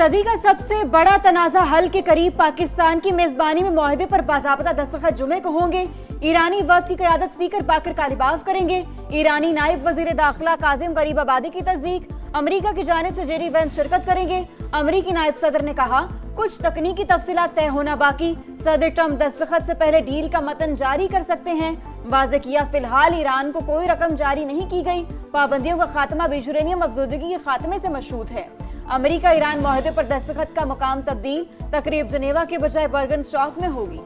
सदी का सबसे बड़ा तनाज़ा हल के करीब पाकिस्तान की मेजबानी में मुआहदे पर बाज़ाब्ता दस्तखत जुमे को होंगे। ईरानी वक्त की क़यादत स्पीकर बाकर कालिबाफ करेंगे। ईरानी नायब वज़ीर दाखिला काजिम गरीबाबादी की तस्दीक। अमरीका की जानिब से जेडी वेंस शिरकत करेंगे। अमरीकी नायब सदर ने कहा कुछ तकनीकी तफसीलात तय होना बाकी। सदर ट्रंप दस्तखत से पहले डील का मतन जारी कर सकते हैं। वाज़े किया फिलहाल ईरान को कोई रकम जारी नहीं की गई। पाबंदियों का खात्मा भी यूरेनियम अफजोदगी के खात्मे से मशरूत है। अमेरिका ईरान मुआहदे पर दस्तखत का मुकाम तब्दील। तकरीब जनेवा के बजाय बर्गनस्टॉक में होगी।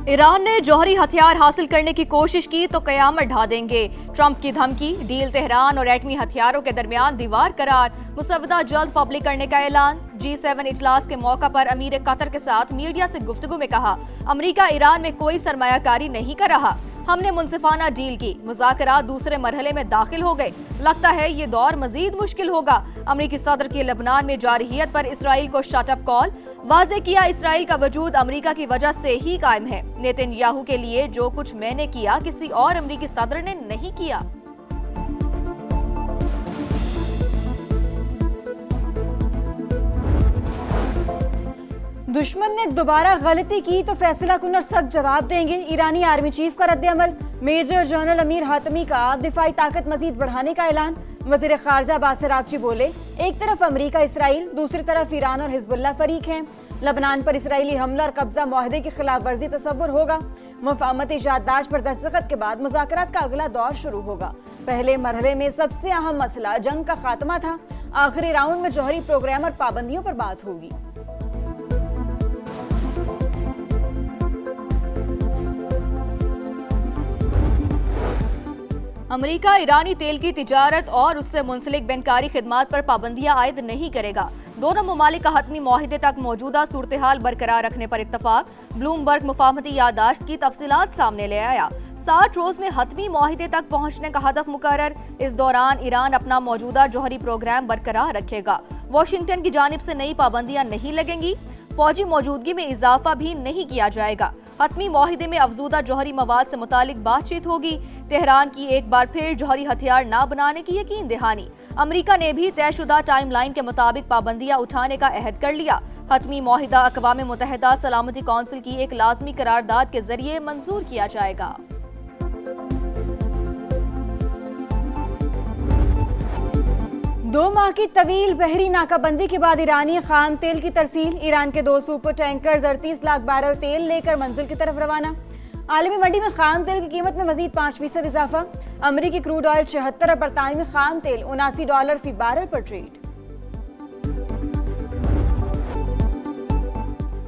ईरान ने जौहरी हथियार हासिल करने की कोशिश की तो कयामत ढा देंगे। ट्रंप की धमकी, डील तेहरान और एटमी हथियारों के दरमियान दीवार करार। मुसव्वदा जल्द पब्लिक करने का ऐलान। G7 इजलास के मौका पर अमीर कतर के साथ मीडिया से गुफ्तगू में कहा अमरीका ईरान में कोई सरमायाकारी नहीं कर रहा। हमने मुनसिफाना डील की। मुज़ाकरात दूसरे मरहले में दाखिल हो गए। लगता है ये दौर मजीद मुश्किल होगा। अमरीकी सदर की लेबनान में जारहियत पर इसराइल को शटअप कॉल। वाज़े किया इसराइल का वजूद अमरीका की वजह से ही कायम है। नेतन्याहू के लिए जो कुछ मैंने किया किसी और अमरीकी सदर ने नहीं किया। दुश्मन ने दोबारा गलती की तो फैसला कुन और सख्त जवाब देंगे। ईरानी आर्मी चीफ का रद्द-ए-अमल। मेजर जनरल अमीर हातमी का दिफाई ताकत मजीद बढ़ाने का ऐलान। वज़ीर ख़ारजा बासिर आगची बोले एक तरफ अमरीका इसराइल, दूसरी तरफ ईरान और हिजबुल्लाह फरीक हैं। लबनान पर इसराइली हमला और कब्जा मुआहदे की खिलाफ वर्जी तसव्वुर होगा। मुफाहमती याददाश्त पर दस्तखत के बाद मुज़ाकरात का अगला दौर शुरू होगा। पहले मरहले में सबसे अहम मसला जंग का खात्मा था। आखिरी राउंड में जौहरी प्रोग्राम और पाबंदियों पर बात होगी। अमरीका ईरानी तेल की तिजारत और उससे मुंसलिक बैंकारी खिदमात पर पाबंदियां आयद नहीं करेगा। दोनों ममालिक का हतमी मुआहदे तक मौजूदा सूरत हाल बरकरार रखने पर इत्तफाक। ब्लूमबर्ग मुफाहमती याददाश्त की तफसीलात सामने ले आया। 60 रोज में हतमी मुआहदे तक पहुंचने का हदफ मुकर्रर। इस दौरान ईरान अपना मौजूदा जौहरी प्रोग्राम बरकरार रखेगा। वाशिंगटन की जानिब से नई पाबंदियां नहीं लगेंगी। फौजी मौजूदगी में इजाफा भी नहीं किया जाएगा। हतमी मुआहिदे में अफजूदा जौहरी मवाद से मुतालिक बातचीत होगी। तेहरान की एक बार फिर जौहरी हथियार न बनाने की यकीन दहानी। अमरीका ने भी तयशुदा टाइम लाइन के मुताबिक पाबंदियां उठाने का अहद कर लिया। हतमी मुआहिदा अक़वाम मुत्तहिदा सलामती कौंसिल की एक लाजमी करारदाद के जरिए मंजूर किया जाएगा। दो माह की तवील बहरी नाकाबंदी के बाद ईरानी खाम तेल की तरसील। ईरान के 2 सुपर टैंकर 38 लाख बैरल तेल लेकर मंजिल की तरफ रवाना। आलमी मंडी में खाम तेल की कीमत में मजीद 5% इजाफा। अमरीकी क्रूड ऑयल 76 और बरतानवी खाम तेल $79 फी बैरल पर ट्रेड।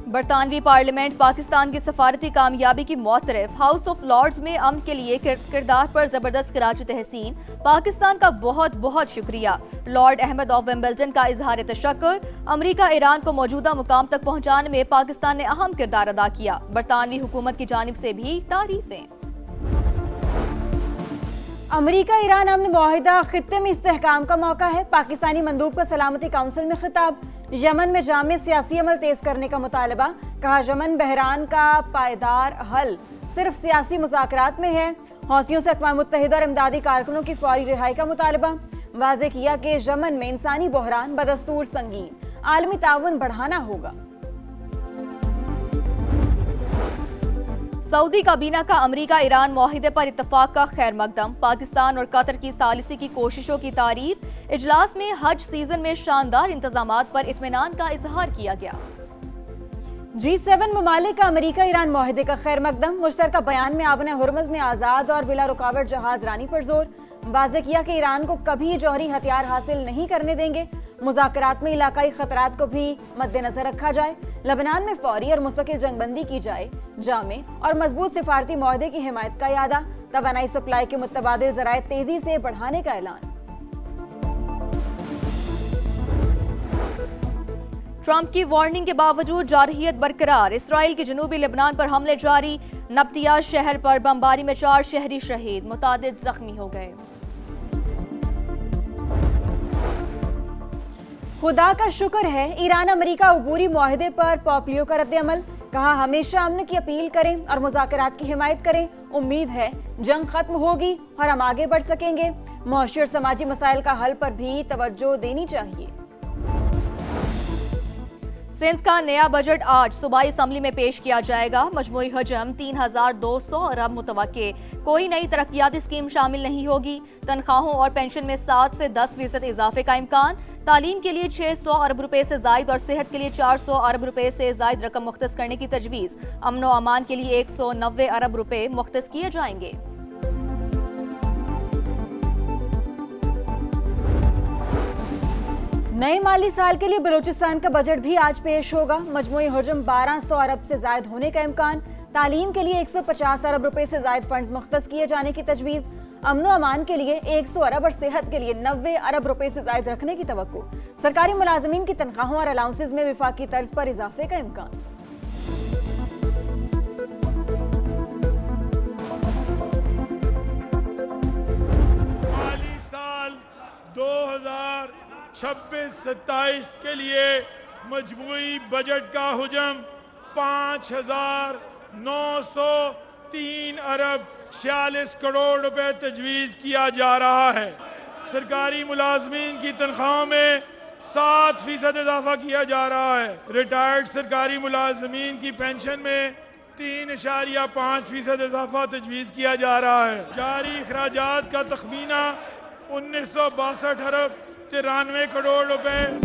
बरतानवी पार्लियामेंट पाकिस्तान की सफारती कामयाबी की मोतरफ। हाउस ऑफ लॉर्ड्स में अमन के लिए किरदार पर जबरदस्त कराची तहसीन। पाकिस्तान का बहुत बहुत शुक्रिया। लॉर्ड अहमद ऑफ विंबलडन का इजहार तशक्कुर। अमरीका ईरान को मौजूदा मुकाम तक पहुंचाने में पाकिस्तान ने अहम किरदार अदा किया। बरतानवी हुकूमत की जानिब से भी तारीफें। अमरीका ईरान अमन मुआहिदा खित्ते में इस्तेहकाम का मौका है। पाकिस्तानी मंदूब का सलामती काउंसिल में खिताब। यमन में जामे सियासी अमल तेज करने का मुतालबा। कहा यमन बहरान का पायदार हल सिर्फ सियासी मुज़ाकरात में है। हौसियों से अक़वाम मुत्तहिदा और इमदादी कारकुनों की फौरी रिहाई का मुतालबा। वाज़े किया कि यमन में इंसानी बहरान बदस्तूर संगीन। आलमी ताउन बढ़ाना होगा। सऊदी काबीना का अमरीका ईरान मुआहिदे पर इत्तफाक का खैर मकदम। पाकिस्तान और कतर की सालिसी की कोशिशों की तारीफ। इजलास में हज सीजन में शानदार इंतजामात पर इत्मीनान का इजहार किया गया। G7 ममालिक का अमरीका ईरान मुआहिदे का खैर मकदम। मुश्तरका बयान में आबने हुर्मुज़ में आज़ाद और बिला रुकावट जहाज रानी पर जोर। वाज़े किया कि ईरान को कभी जौहरी हथियार हासिल नहीं करने देंगे। मुज़ाकरात में इलाकाई खतरात को भी मद्देनजर रखा जाए। लबनान में फौरी और मुस्तकिल जंगबंदी की जाए। जामे और मजबूत सिफारती मुआहदे की हिमायत का इरादा। तवानाई सप्लाई के मुतबादिल ज़राए तेजी से बढ़ाने का ऐलान। ट्रंप की वार्निंग के बावजूद जारहियत बरकरार। इसराइल के जनूबी लेबनान पर हमले जारी। नब्तियाज शहर पर बमबारी में 4 शहरी शहीद, मुतादिद जख्मी हो गए। खुदा का शुक्र है ईरान अमेरिका अबूरी मुआहदे पर पॉम्पियो का रद्द-ए-अमल। कहा हमेशा अमन की अपील करें और मुज़ाकरात की हिमायत करें। उम्मीद है जंग खत्म होगी और हम आगे बढ़ सकेंगे। मुआशी और समाजी मसाइल का हल पर भी तवज्जो देनी चाहिए। सिंध का नया बजट आज सूबाई असम्बली में पेश किया जाएगा। मजमूई हजम 3200 अरब मुतवक्के। कोई नई तरक्याती स्कीम शामिल नहीं होगी। तनख्वाहों और पेंशन में 7 से 10% इजाफे का इम्कान। तालीम के लिए 600 अरब रुपए से जायद और सेहत के लिए 400 अरब रुपए से जायद रकम मुख्तस करने की तजवीज़। अमन व अमान के लिए 190 अरब रुपए मुख्तस किए जाएंगे। नए माली साल के लिए बलूचिस्तान का बजट भी आज पेश होगा। मजमूई हजम 1200 अरब से जायद होने का इम्कान। तालीम के लिए 150 अरब रुपए से जायद फंड्स मुख्तस किए जाने की तजवीज़। अमन व अमान के लिए 100 अरब और सेहत के लिए 90 अरब रुपए से जायद रखने की तवक्को। सरकारी मुलाजमीन की तनख्वाहों और अलाउंसेज में विफाकी तर्ज पर इजाफे का इम्कान। माली साल 2026-27 के लिए मजमूई बजट का हुजम 5,903 अरब 46 करोड़ रुपए तजवीज़ किया जा रहा है। सरकारी मुलाजमीन की तनख्वाहों में 7% इजाफा किया जा रहा है। रिटायर्ड सरकारी मुलाजमीन की पेंशन में 3.5% इजाफा तजवीज़ किया जा रहा है। जारी अखराजात का तखमीना 1962 अरब 93 करोड़ रुपए।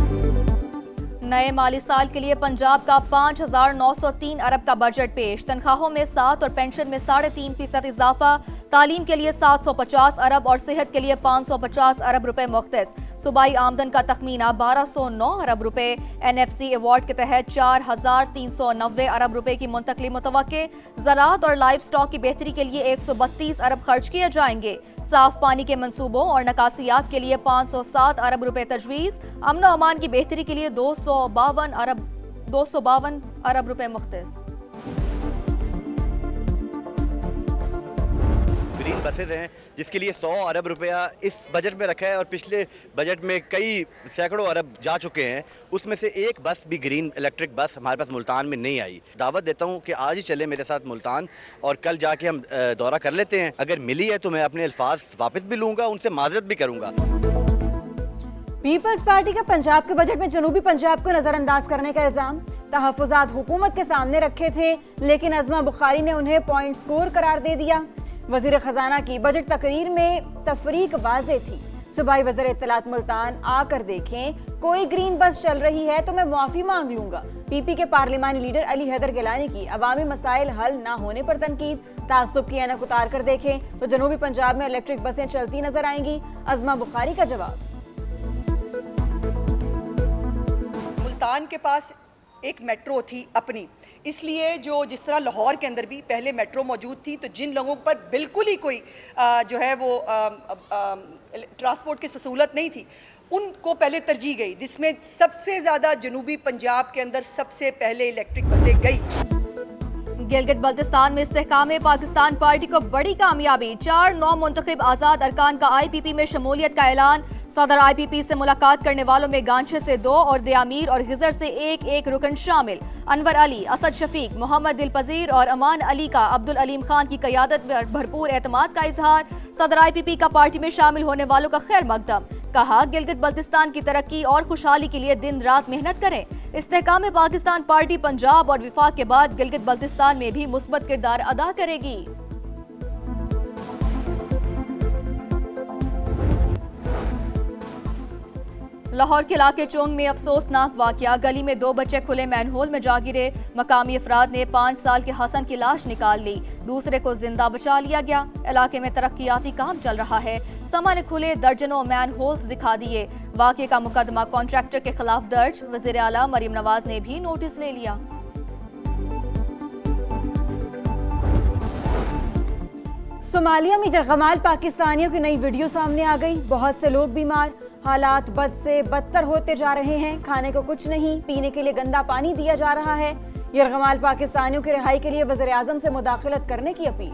नए माली साल के लिए पंजाब का 5,903 अरब का बजट पेश। तनख्वाहों में 7 और पेंशन में 3.5% इजाफा। तालीम के लिए 750 अरब और सेहत के लिए 550 अरब रुपए मुख्तस। सूबाई आमदन का तखमीना 1209 अरब रुपए। NFC अवार्ड के तहत 4,390 अरब रुपए की मुंतकली मुतवक्के। ज़राअत और लाइव स्टॉक की बेहतरी के लिए 132 अरब खर्च किए जाएंगे। साफ पानी के मंसूबों और नकासियात के लिए 507 अरब रुपए तजवीज़। अमन व अमान की बेहतरी के लिए 252 अरब रुपए मुख्तस। ग्रीन बसेज हैं जिसके लिए 100 अरब रुपया इस बजट में रखा है और पिछले बजट में कई सैकड़ों अरब जा चुके हैं। उसमें से एक बस भी ग्रीन इलेक्ट्रिक बस हमारे पास मुल्तान में नहीं आई। दावत देता हूं कि आज ही चले मेरे साथ मुल्तान और कल जाके हम दौरा कर लेते हैं। अगर मिली है तो मैं अपने अल्फाज वापस भी लूँगा, उनसे माजरत भी करूँगा। पीपल्स पार्टी का पंजाब के बजट में जनूबी पंजाब को नजरअंदाज करने का इल्जाम। तहफ़्फ़ुज़ात हुकूमत के सामने रखे थे लेकिन अज़मा बुखारी ने उन्हें पॉइंट स्कोर करार दे दिया। वज़ीर ख़जाना की बजट तकरीर में तफरीक वाज़े थी। सूबाई वज़ीर इत्तलात मुल्तान आकर देखें, कोई ग्रीन बस चल रही है तो मैं मुआफ़ी मांग लूंगा। PP के पार्लिमानी लीडर अली हैदर गिलानी की अवामी मसाइल हल ना होने पर तनकीद। तासुब की ऐनक उतार कर देखें तो जनूबी पंजाब में इलेक्ट्रिक बसें चलती नजर आएंगी। अज़मा बुखारी का जवाब। मुल्तान के पास एक मेट्रो थी अपनी, इसलिए जिस तरह लाहौर के अंदर भी पहले मेट्रो मौजूद थी तो जिन लोगों पर बिल्कुल ही कोई जो है वो ट्रांसपोर्ट की सहूलत नहीं थी उनको पहले तरजीह गई, जिसमें सबसे ज़्यादा जनूबी पंजाब के अंदर सबसे पहले इलेक्ट्रिक बसें गई। गिलगित बल्तिस्तान में इस्तेहकाम पाकिस्तान पार्टी को बड़ी कामयाबी। 4 नौ मुंतखब आज़ाद अरकान का IPP में शमूलियत का ऐलान। सदर IPP से मुलाकात करने वालों में गांछे से 2 और दयामीर और गिजर से एक रुकन शामिल। अनवर अली, असद शफीक, मोहम्मद दिलपजीर और अमान अली का अब्दुल अलीम खान की क़यादत में भरपूर एतमाद का इजहार। सदर IPP का पार्टी में शामिल होने वालों का खैर मकदम। कहा गिलगित बल्तिस्तान की तरक्की और खुशहाली के लिए दिन रात मेहनत करें। इस्तेहकाम पाकिस्तान पार्टी पंजाब और विफाक के बाद गिलगित बल्तिस्तान में भी मुस्बत किरदार अदा करेगी। लाहौर के इलाके चोंग में अफसोसनाक वाकया। गली में 2 बच्चे खुले मैनहोल में जा गिरे। मकामी अफराद ने 5 साल के हसन की लाश निकाल ली, दूसरे को जिंदा बचा लिया गया। इलाके में तरक्याती काम चल रहा है। समा ने खुले दर्जनों मैनहोल्स दिखा दिए। वाकये का मुकदमा कॉन्ट्रैक्टर के खिलाफ दर्ज। वज़ीर आला मरीम नवाज ने भी नोटिस ले लिया। सोमालिया में यरगमाल पाकिस्तानियों की नई वीडियो सामने आ गई। बहुत से लोग बीमार, हालात बद से बदतर होते जा रहे हैं। खाने को कुछ नहीं, पीने के लिए गंदा पानी दिया जा रहा है। यरगमाल पाकिस्तानियों की रिहाई के लिए वज़ीर आज़म से मुदाखलत करने की अपील।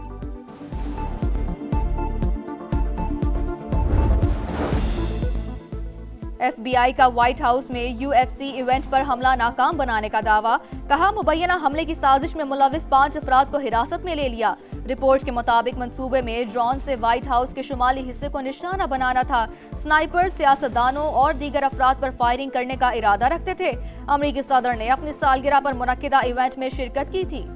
FBI का व्हाइट हाउस में UFC इवेंट पर हमला नाकाम बनाने का दावा। कहा मुबैना हमले की साजिश में मुलविस 5 अफराद को हिरासत में ले लिया। रिपोर्ट के मुताबिक मंसूबे में ड्रोन से व्हाइट हाउस के शुमाली हिस्से को निशाना बनाना था। स्नाइपर सियासतदानों और दीगर अफराद पर फायरिंग करने का इरादा रखते थे। अमरीकी सदर ने अपनी सालगिरह पर मुनक्किदा इवेंट में शिरकत की थी।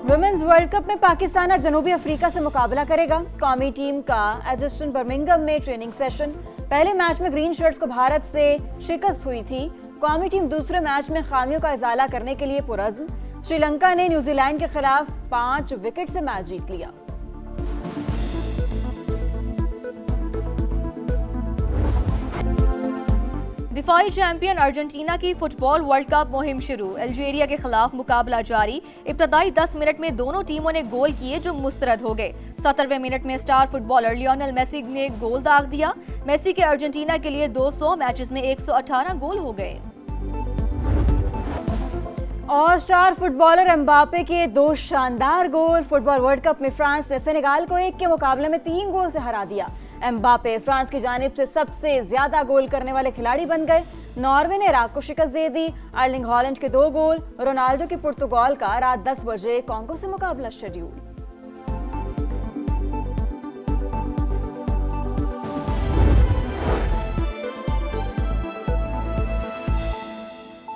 वुमेन्स वर्ल्ड कप में पाकिस्तान आज जनूबी अफ्रीका से मुकाबला करेगा। कौमी टीम का एजिस्टन बर्मिंघम में ट्रेनिंग सेशन। पहले मैच में ग्रीन शर्ट्स को भारत से शिकस्त हुई थी। कौमी टीम दूसरे मैच में खामियों का इजाला करने के लिए पुरज़्म। श्रीलंका ने न्यूजीलैंड के खिलाफ 5 विकेट से मैच जीत लिया। दिफाई चैंपियन अर्जेंटीना की फुटबॉल वर्ल्ड कप मुहिम शुरू। अल्जीरिया के खिलाफ मुकाबला जारी। इब्तदाई 10 मिनट में दोनों टीमों ने गोल किए जो मुस्तरद हो गए। 17वें मिनट में स्टार फुटबॉलर लियोनेल मेसी ने गोल दाग दिया। मेसी के अर्जेंटीना के लिए 200 मैचेस में 118 गोल हो गए। और स्टार फुटबॉलर एम्बापे के 2 शानदार गोल। फुटबॉल वर्ल्ड कप में फ्रांस ने सेनेगाल को 1 के मुकाबले में 3 गोल से हरा दिया। एम्बापे फ्रांस की जानिब से सबसे ज्यादा गोल करने वाले खिलाड़ी बन गए। नॉर्वे ने इराक को शिकस्त दे दी। अर्लिंग हॉलैंड के 2 गोल। रोनाल्डो की पुर्तगाल का रात 10 बजे कांगो से मुकाबला शेड्यूल।